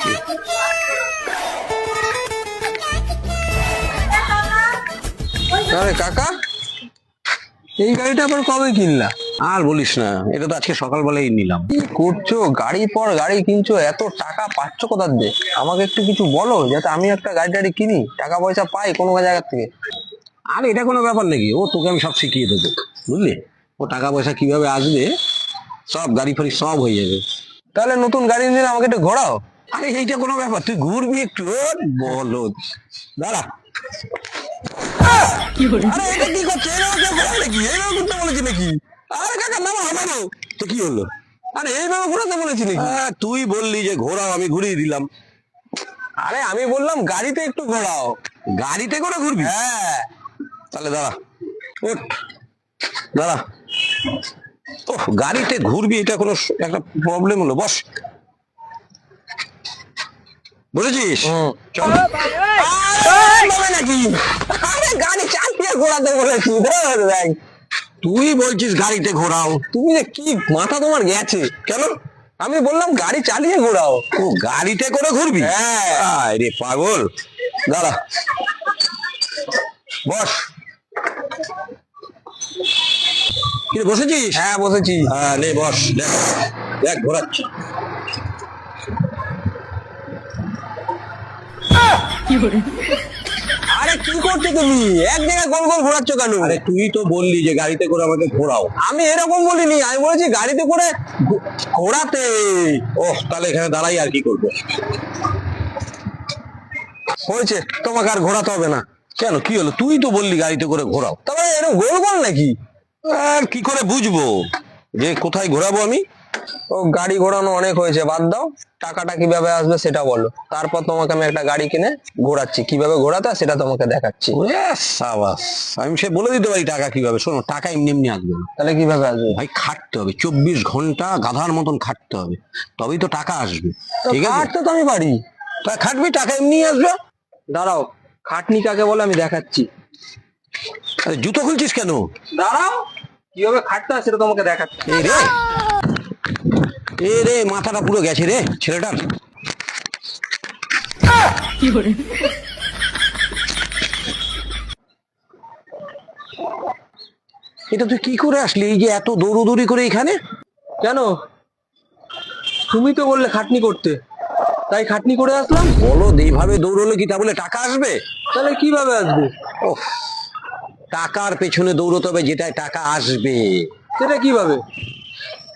দেখছি। আরে কাকা, এই গাড়িটা আবার কবে কিনলা? আর বলিস না, এটা তো আজকে সকালবেলাই নিলাম। কি করছো, গাড়ি পর গাড়ি কিনছো, এত টাকা পাচ্ছ কোথা দিয়ে? আমাকে একটু কিছু বলো যাতে আমি একটা গাড়ি টাড়ি কিনি, টাকা পয়সা পাই কোনো জায়গা থেকে। আর এটা কোনো ব্যাপার নাকি, ও তোকে আমি সব শিখিয়ে দেবো, বুঝলি? ও টাকা পয়সা কিভাবে আসবে, সব গাড়ি ফাড়ি সব হয়ে যাবে। তাহলে নতুন গাড়ি নিলে আমাকে একটু ঘোরাও। আরে এইটা কোনো ব্যাপার, তুই ঘুরবি একটু। বলো, দাঁড়া। আরে এটা কি করছে? এইভাবে কেউ ঘোরায় নাকি? এইভাবে ঘুরতে বলেছি নাকি? আরে কাকা নামো নামো। তো কি হলো? আরে এইভাবে ঘোরাতে বলেছি নাকি? তুই বললি যে ঘোরাও, আমি ঘুরিয়ে দিলাম। আরে আমি বললাম গাড়িতে একটু ঘোরাও। গাড়িতে করে ঘুরবি? হ্যাঁ। তাহলে দাঁড়া, ওঠ, দাঁড়া। ও, গাড়িতে ঘুরবি, এটা কোনো একটা প্রবলেম হলো? বস, বুঝেছিস? চল। নাকি? আরে গাড়ি চালিয়ে ঘোরাতে বলেছি। ধর দেখ, তুই বলছিস গাড়িতে ঘোরাও, তুমি যে কি মাথা তোমার গেছে? কেন? আমি বললাম গাড়ি চালিয়ে ঘোরাও। ও, গাড়িতে করে ঘুরবি? হ্যাঁ। আরে পাগল, দাঁড়া, বস। কি রে, বসেছিস? হ্যাঁ বসেছি। হ্যাঁ, নে বস, দেখ দেখ ঘোরাচ্ছি। আরে কি করছো তুমি? এক জায়গায় গোল গোল ঘোরাচ্ছ কেন? আরে তুই তো বললি যে গাড়িতে করে আমাকে ঘোরাও। আমি এরকম বলিনি, আমি বলেছি গাড়িতে করে ঘোরাতে। ওহ, তাহলে এখানে দাঁড়াই আর কি করবো? হয়েছে, তোমাকে আর ঘোরাতে হবে না। কেন, কি হলো? তুই তো বললি গাড়িতে করে ঘোরাও। তবে এরকম গোল গোল নাকি? আর কি করে বুঝবো যে কোথায় ঘোরাবো আমি? ও গাড়ি ঘোরানো অনেক হয়েছে, বাদ দাও। টাকাটা কিভাবে আসবে সেটা বলো, তারপর তোমাকে আমি একটা গাড়ি কিনে ঘোরাচ্ছি। কিভাবে ঘোরাতে হয় সেটা তোমাকে দেখাচ্ছি। ওরে সাবাস, আমি সে বলে দিতে পারি টাকা কিভাবে। শোনো, টাকা এমনি এমনি আসবে না তাহলে কিভাবে আসবে? ভাই, খাটতে হবে 24 ঘন্টা, গাধার মতন খাটতে হবে, তবেই তো টাকা আসবে। ঠিক আছে, খাটতে তো আমি পারি। তা খাটবি, টাকা এমনি আসবে। দাঁড়াও, খাটনি কাকে বলে আমি দেখাচ্ছি। আরে জুতো খুলছিস কেন? দাঁড়াও, কিভাবে খাটতে হয় সেটা তোমাকে দেখাচ্ছি। এই রে, এ রে, মাথাটা পুরো গেছে রে ছেলেটার। এটা তুই কি করে আসলি, এই যে এত দৌড়দৌড়ি করে এখানে? কেন? তুমি তো বললে খাটনি করতে, তাই খাটনি করে আসলাম। বলো, এইভাবে দৌড়লে কি তা বলে টাকা আসবে? তাহলে কিভাবে আসবে? ও, টাকার পেছনে দৌড়তে হবে, যেটায় টাকা আসবে। সেটা কিভাবে?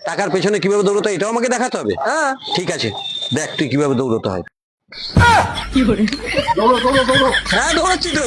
টাকার পেছনে কিভাবে দৌড়তে হয় এটাও আমাকে দেখাতে হবে? হ্যাঁ। ঠিক আছে, দেখ তুই কিভাবে দৌড়তে হয়। হ্যাঁ দৌড়াচ্ছি তো।